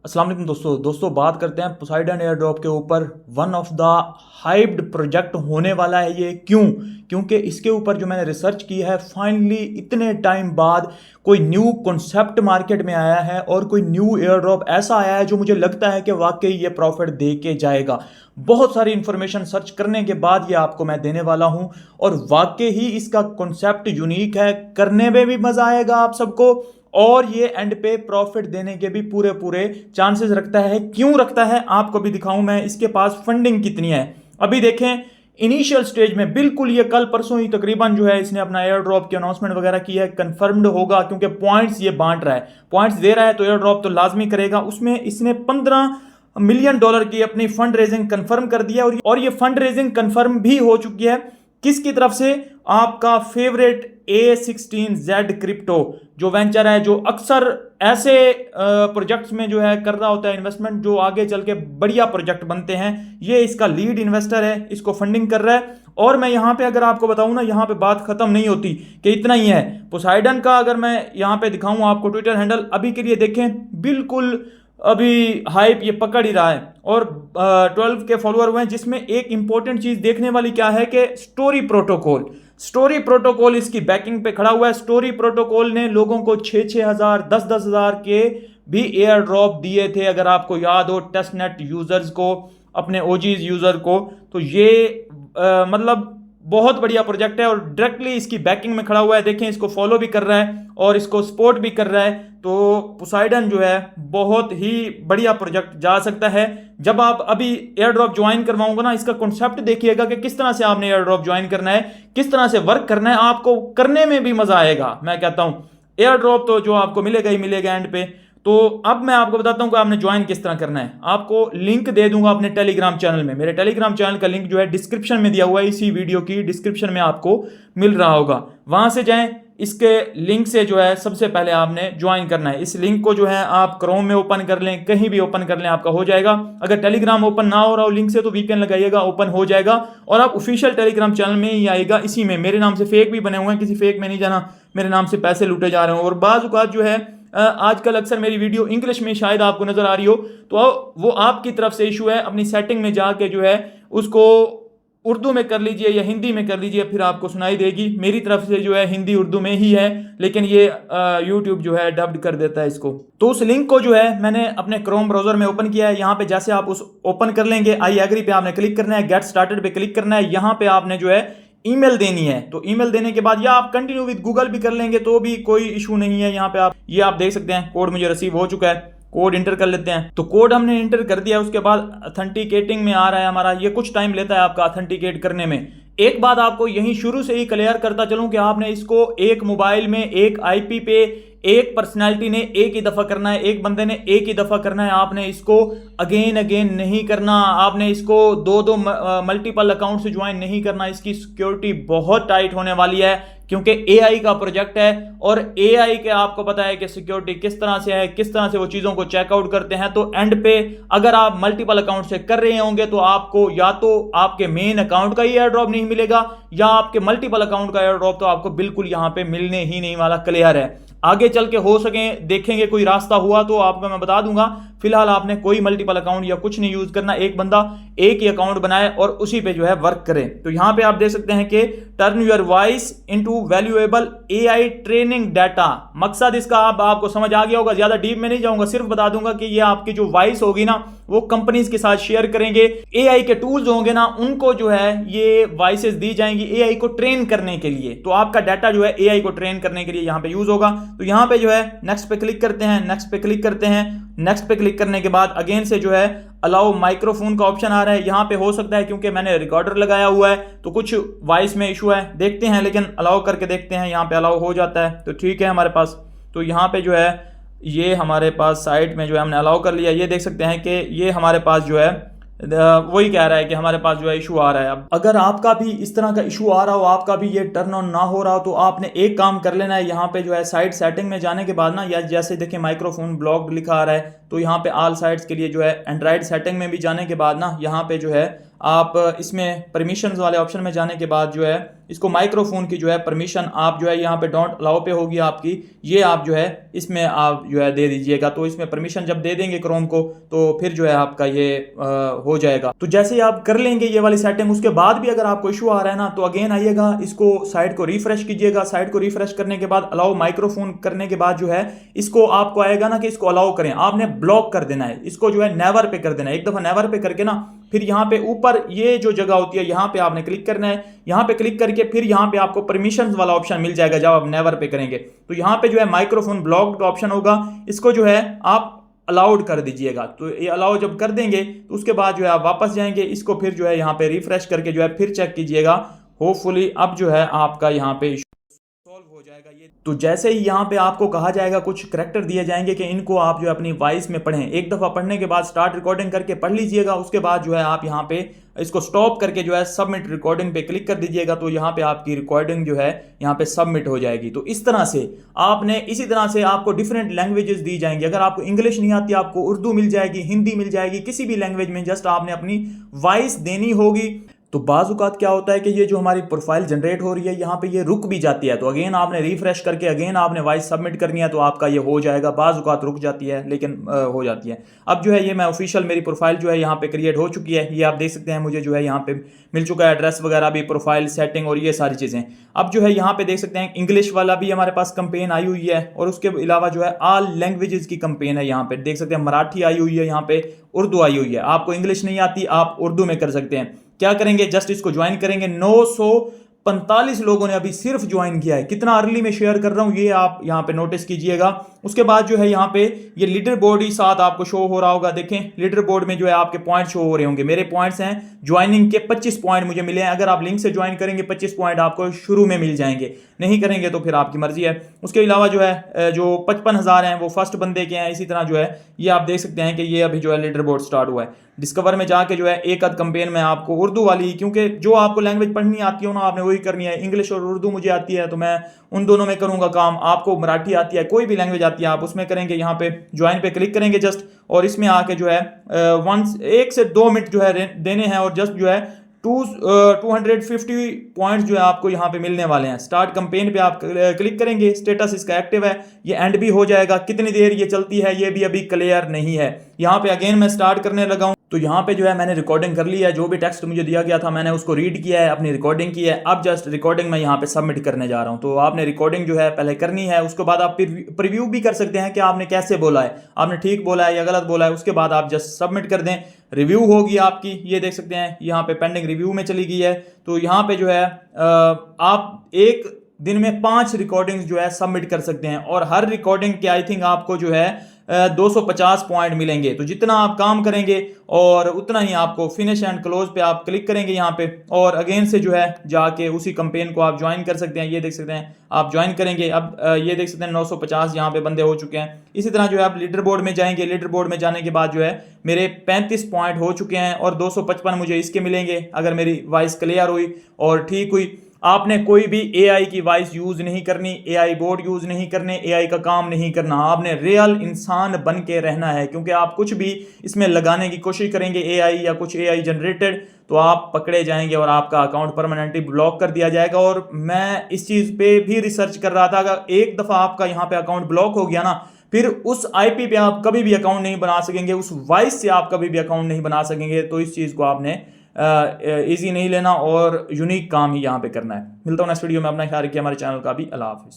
अस्सलाम वालेकुम दोस्तों बात करते हैं पोसाइडन एयर ड्रॉप के ऊपर। One of the hyped project होने वाला है ये। क्योंकि इसके ऊपर जो मैंने रिसर्च की है, फाइनली इतने टाइम बाद कोई न्यू कॉन्सेप्ट मार्केट में आया है और कोई न्यू एयर ड्रॉप ऐसा आया है जो मुझे लगता है कि वाकई ये प्रॉफिट दे के जाएगा। बहुत सारी इंफॉर्मेशन सर्च करने के बाद ये आपको मैं देने वाला हूं और वाकई ही इसका कॉन्सेप्ट यूनिक है, करने में भी मजा आएगा आप सबको और ये एंड पे प्रॉफिट देने के भी पूरे पूरे चांसेस रखता है। क्यों रखता है आपको भी दिखाऊं मैं। इसके पास फंडिंग कितनी है अभी देखें। इनिशियल स्टेज में बिल्कुल ये कल परसों ही तकरीबन जो है इसने अपना एयर ड्रॉप की अनाउंसमेंट वगैरह की है। कंफर्म्ड होगा क्योंकि पॉइंट्स ये बांट रहा है, पॉइंट्स दे रहा है तो एयर ड्रॉप तो लाजमी करेगा। उसमें इसने $15 मिलियन की अपनी फंड रेजिंग कंफर्म कर दिया और ये फंड रेजिंग कंफर्म भी हो चुकी है। किसकी तरफ से? आपका फेवरेट A16Z क्रिप्टो जो वेंचर है, जो अक्सर ऐसे प्रोजेक्ट्स में जो है कर रहा होता है इन्वेस्टमेंट जो आगे चल के बढ़िया प्रोजेक्ट बनते हैं। ये इसका लीड इन्वेस्टर है, इसको फंडिंग कर रहा है। और मैं यहाँ पे अगर आपको बताऊं ना, यहाँ पे बात खत्म नहीं होती कि इतना ही है। पोसाइडन का अगर मैं यहाँ पे दिखाऊं आपको ट्विटर हैंडल, अभी के लिए देखें बिल्कुल अभी हाइप ये पकड़ ही रहा है और 12 के फॉलोअर हुए हैं। जिसमें एक इंपॉर्टेंट चीज देखने वाली क्या है कि स्टोरी प्रोटोकॉल इसकी बैकिंग पे खड़ा हुआ है। स्टोरी प्रोटोकॉल ने लोगों को 6-6 हजार 10-10 हजार के भी एयर ड्रॉप दिए थे, अगर आपको याद हो, टेस्ट नेट यूजर्स को, अपने ओजीज यूजर को। तो ये मतलब बहुत बढ़िया प्रोजेक्ट है और डायरेक्टली इसकी बैकिंग में खड़ा हुआ है। देखें, इसको फॉलो भी कर रहा है और इसको सपोर्ट भी कर रहा है। तो पोसाइडन जो है बहुत ही बढ़िया प्रोजेक्ट जा सकता है। जब आप अभी एयर ड्रॉप ज्वाइन करवाऊंगा ना, इसका कॉन्सेप्ट देखिएगा कि किस तरह से आपने एयर ड्रॉप ज्वाइन करना है, किस तरह से वर्क करना है, आपको करने में भी मजा आएगा। मैं कहता हूं एयर ड्रॉप तो जो आपको मिलेगा ही मिलेगा एंड पे। तो अब मैं आपको बताता हूं कि आपने ज्वाइन किस तरह करना है। आपको लिंक दे दूंगा अपने टेलीग्राम चैनल में। मेरे टेलीग्राम चैनल का लिंक जो है डिस्क्रिप्शन में दिया हुआ है, इसी वीडियो की डिस्क्रिप्शन में आपको मिल रहा होगा। वहां से जाएं, इसके लिंक से जो है सबसे पहले आपने ज्वाइन करना है। इस लिंक को जो है आप क्रोम में ओपन कर लें, कहीं भी ओपन कर लें, आपका हो जाएगा। अगर टेलीग्राम ओपन ना हो रहा हो लिंक से तो वीपीएन लगाइएगा, ओपन हो जाएगा और आप ऑफिशियल टेलीग्राम चैनल में ही आएगा। इसी में मेरे नाम से फेक भी बने हुए हैं, किसी फेक में नहीं जाना, मेरे नाम से पैसे लूटे जा रहे हो। और बाज़ औक़ात जो है आजकल अक्सर मेरी वीडियो इंग्लिश में शायद आपको नजर आ रही हो, तो वो आपकी तरफ से इशू है। अपनी सेटिंग में जाके जो है उसको उर्दू में कर लीजिए या हिंदी में कर लीजिए, फिर आपको सुनाई देगी। मेरी तरफ से जो है हिंदी उर्दू में ही है, लेकिन ये यूट्यूब जो है डब्ड कर देता है इसको। तो उस लिंक को जो है मैंने अपने क्रोम ब्राउजर में ओपन किया है। यहाँ पे जैसे आप उस ओपन कर लेंगे, आई एग्री पे आपने क्लिक करना है, गेट स्टार्टेड पे क्लिक करना है। यहाँ पे आपने जो है ईमेल देनी है। तो ईमेल देने के बाद या आप कंटिन्यू विद गूगल भी कर लेंगे तो भी कोई इशू नहीं है। यहाँ पे आप देख सकते हैं कोड मुझे रिसीव हो चुका है। कोड इंटर कर लेते हैं। तो कोड हमने इंटर कर दिया, उसके बाद ऑथेंटिकेटिंग में आ रहा है हमारा। ये कुछ टाइम लेता है आपका ऑथेंटिकेट करने में। एक बात आपको यहीं शुरू से ही क्लियर करता चलूं कि आपने इसको एक मोबाइल में, एक आईपी पे, एक पर्सनैलिटी ने एक ही दफा करना है, एक बंदे ने एक ही दफा करना है। आपने इसको अगेन नहीं करना, आपने इसको दो मल्टीपल अकाउंट से ज्वाइन नहीं करना। इसकी सिक्योरिटी बहुत टाइट होने वाली है क्योंकि एआई का प्रोजेक्ट है और एआई के आपको पता है कि सिक्योरिटी किस तरह से है, किस तरह से वो चीजों को चेकआउट करते हैं। तो एंड पे अगर आप मल्टीपल अकाउंट से कर रहे होंगे तो आपको या तो आपके मेन अकाउंट का ही एयर ड्रॉप नहीं मिलेगा या आपके मल्टीपल अकाउंट का एयर ड्रॉप तो आपको बिल्कुल यहां पे मिलने ही नहीं वाला। क्लियर है? आगे चल के हो सके देखेंगे कोई रास्ता हुआ तो आपको मैं बता दूंगा। फिलहाल आपने कोई मल्टीपल अकाउंट या कुछ नहीं यूज करना। एक बंदा एक ही अकाउंट बनाए और उसी पे जो है वर्क करे। तो यहां पे आप देख सकते हैं कि turn your voice into valuable AI training data. मकसद इसका आपको समझ आ गया होगा, ज्यादा डीप में नहीं जाऊंगा, सिर्फ बता दूंगा कि ये आपकी जो वॉइस होगी ना वो कंपनीज के साथ शेयर करेंगे। एआई के टूल्स होंगे ना उनको जो है ये वॉइसेस दी जाएंगी एआई को ट्रेन करने के लिए। तो आपका डाटा जो है एआई को ट्रेन करने के लिए यहां पे यूज होगा। तो यहां पे जो है नेक्स्ट पे क्लिक करते हैं, नेक्स्ट पे क्लिक करते हैं। नेक्स्ट पे क्लिक करने के बाद अगेन से जो है अलाउ माइक्रोफोन का ऑप्शन आ रहा है। यहां पे हो सकता है क्योंकि मैंने रिकॉर्डर लगाया हुआ है तो कुछ वॉइस में इशू है, देखते हैं, लेकिन अलाउ करके देखते हैं। यहां पे अलाउ हो जाता है तो ठीक है हमारे पास। तो यहां पे जो है ये हमारे पास साइट में जो है हमने अलाउ कर लिया। ये देख सकते हैं कि ये हमारे पास जो है वही कह रहा है कि हमारे पास जो है इशू आ रहा है। अब अगर आपका भी इस तरह का इशू आ रहा हो, आपका भी ये टर्न ऑन ना हो रहा हो, तो आपने एक काम कर लेना है। यहाँ पे जो है साइट सेटिंग में जाने के बाद ना, या जैसे देखिए माइक्रोफोन ब्लॉक्ड लिखा आ रहा है तो यहाँ पे ऑल साइट्स के लिए जो है एंड्राइड सेटिंग में भी जाने के बाद ना यहाँ पे जो है आप इसमें परमिशंस वाले ऑप्शन में जाने के बाद जो है इसको माइक्रोफोन की जो है परमिशन आप जो है यहाँ पे डोंट अलाउ पे होगी आपकी, ये आप जो है इसमें आप जो है दे दीजिएगा। तो इसमें परमिशन जब दे देंगे क्रोम को तो फिर जो है आपका ये हो जाएगा। तो जैसे ही आप कर लेंगे ये वाली सेटिंग, उसके बाद भी अगर आपको इशू आ रहा है ना तो अगेन आइएगा, इसको साइट को रिफ्रेश कीजिएगा। साइट को रिफ्रेश करने के बाद अलाउ माइक्रोफोन करने के बाद जो है इसको आपको आएगा ना कि इसको अलाउ करें, आपने ब्लॉक कर देना है, इसको जो है नेवर पे कर देना है। एक दफा नेवर पे करके ना फिर यहाँ पे ऊपर ये जो जगह होती है यहाँ पे आपने क्लिक करना है। यहाँ पे क्लिक करके फिर यहाँ पे आपको परमिशंस वाला ऑप्शन मिल जाएगा। जब आप नेवर पे करेंगे तो यहाँ पे जो है माइक्रोफोन ब्लॉक्ड का ऑप्शन होगा, इसको जो है आप अलाउड कर दीजिएगा। तो ये अलाउ जब कर देंगे तो उसके बाद जो है आप वापस जाएंगे, इसको फिर जो है यहाँ पे रिफ्रेश करके जो है फिर चेक कीजिएगा। होपफुली अब जो है आपका यहाँ पे सॉल्व हो जाएगा ये। तो जैसे ही यहाँ पे आपको कहा जाएगा, कुछ करैक्टर दिए जाएंगे कि इनको आप जो है अपनी वॉइस में पढ़ें। एक दफ़ा पढ़ने के बाद स्टार्ट रिकॉर्डिंग करके पढ़ लीजिएगा। उसके बाद जो है आप यहाँ पे इसको स्टॉप करके जो है सबमिट रिकॉर्डिंग पे क्लिक कर दीजिएगा। तो यहाँ पे आपकी रिकॉर्डिंग जो है यहाँ पे सबमिट हो जाएगी। तो इस तरह से आपने, इसी तरह से आपको डिफरेंट लैंग्वेजेस दी जाएंगी। अगर आपको इंग्लिश नहीं आती आपको उर्दू मिल जाएगी, हिंदी मिल जाएगी, किसी भी लैंग्वेज में जस्ट आपने अपनी वॉइस देनी होगी। तो बाज़ औक़ात क्या होता है कि ये जो हमारी प्रोफाइल जनरेट हो रही है यहाँ पे ये रुक भी जाती है। तो अगेन आपने रिफ्रेश करके अगेन आपने वॉइस सबमिट करनी है तो आपका ये हो जाएगा। बाज़ औक़ात रुक जाती है लेकिन हो जाती है। अब जो है ये मैं ऑफिशियल मेरी प्रोफाइल जो है यहाँ पे क्रिएट हो चुकी है। ये आप देख सकते हैं मुझे जो है यहाँ पे मिल चुका है एड्रेस वगैरह भी, प्रोफाइल सेटिंग और ये सारी चीज़ें। अब जो है यहाँ पे देख सकते हैं इंग्लिश वाला भी हमारे पास कंपेन आई हुई है और उसके अलावा जो है ऑल लैंग्वेजेस की कंपेन है। यहाँ पे देख सकते हैं मराठी आई हुई है, यहाँ पे उर्दू आई हुई है। आपको इंग्लिश नहीं आती आप उर्दू में कर सकते हैं। क्या करेंगे, जस्ट इसको ज्वाइन करेंगे। 945 लोगों ने अभी सिर्फ ज्वाइन किया है। कितना अर्ली में शेयर कर रहा हूं ये आप यहां पे नोटिस कीजिएगा। उसके बाद जो है यहाँ पे ये लीडर बोर्ड ही साथ आपको शो हो रहा होगा। देखें लीडर बोर्ड में जो है आपके पॉइंट शो हो रहे होंगे। मेरे पॉइंट्स हैं ज्वाइनिंग के 25 पॉइंट मुझे मिले हैं। अगर आप लिंक से ज्वाइन करेंगे 25 पॉइंट आपको शुरू में मिल जाएंगे, नहीं करेंगे तो फिर आपकी मर्जी है। उसके अलावा जो है जो 55,000 हैं वो फर्स्ट बंदे के हैं। इसी तरह जो है ये आप देख सकते हैं कि ये अभी जो है लीडर बोर्ड स्टार्ट हुआ है। डिस्कवर में जाके जो है एक आध कंपेन में आपको उर्दू वाली, क्योंकि जो आपको लैंग्वेज पढ़नी आती है ना आपने वही करनी है। इंग्लिश और उर्दू मुझे आती है तो मैं उन दोनों में करूंगा काम। आपको मराठी आती है, कोई भी लैंग्वेज आती है आप उसमें करेंगे। यहाँ पे ज्वाइन पे क्लिक करेंगे जस्ट, और इसमें आके जो है 1 से 2 मिनट जो है देने हैं और जस्ट जो है 250 पॉइंट्स जो है आपको यहाँ पे मिलने वाले हैं। स्टार्ट कंपेन पे आप क्लिक करेंगे, स्टेटस इसका एक्टिव है, ये एंड भी हो जाएगा। कितनी देर ये चलती है ये भी अभी क्लियर नहीं है। यहाँ पे अगेन मैं स्टार्ट करने लगा हूँ। तो यहाँ पे जो है मैंने रिकॉर्डिंग कर ली है। जो भी टेक्स्ट मुझे दिया गया था मैंने उसको रीड किया है, अपनी रिकॉर्डिंग की है। अब जस्ट रिकॉर्डिंग मैं यहाँ पे सबमिट करने जा रहा हूँ। तो आपने रिकॉर्डिंग जो है पहले करनी है, उसके बाद आप प्रीव्यू भी कर सकते हैं कि आपने कैसे बोला है, आपने ठीक बोला है या गलत बोला है। उसके बाद आप जस्ट सबमिट कर दें, रिव्यू होगी आपकी। ये देख सकते हैं यहाँ पे पेंडिंग रिव्यू में चली गई है। तो यहाँ पे जो है आप एक दिन में 5 रिकॉर्डिंग्स जो है सबमिट कर सकते हैं और हर रिकॉर्डिंग के आई थिंक आपको जो है 250 पॉइंट मिलेंगे। तो जितना आप काम करेंगे और उतना ही आपको फिनिश एंड क्लोज पे आप क्लिक करेंगे यहाँ पे, और अगेन से जो है जाके उसी कंपेन को आप ज्वाइन कर सकते हैं। ये देख सकते हैं आप ज्वाइन करेंगे। अब ये देख सकते हैं 950 यहाँ पे बंदे हो चुके हैं। इसी तरह जो है आप लीडर बोर्ड में जाएंगे। लीडर बोर्ड में जाने के बाद जो है मेरे 35 पॉइंट हो चुके हैं और 255 मुझे इसके मिलेंगे अगर मेरी वॉइस क्लियर हुई और ठीक हुई। आपने कोई भी एआई की वॉइस यूज नहीं करनी, एआई बोर्ड यूज नहीं करने, एआई का काम नहीं करना। आपने रियल इंसान बन के रहना है, क्योंकि आप कुछ भी इसमें लगाने की कोशिश करेंगे एआई या कुछ एआई जनरेटेड तो आप पकड़े जाएंगे और आपका अकाउंट परमानेंटली ब्लॉक कर दिया जाएगा। और मैं इस चीज पे भी रिसर्च कर रहा था, अगर एक दफा आपका यहाँ पे अकाउंट ब्लॉक हो गया ना फिर उस आईपी पे आप कभी भी अकाउंट नहीं बना सकेंगे, उस वॉइस से आप कभी भी अकाउंट नहीं बना सकेंगे। तो इस चीज को आपने इजी नहीं लेना और यूनिक काम ही यहाँ पे करना है। मिलता हूँ नेक्स्ट वीडियो में। अपना ख्याल रखिए, हमारे चैनल का भी। अल्लाह हाफिज़।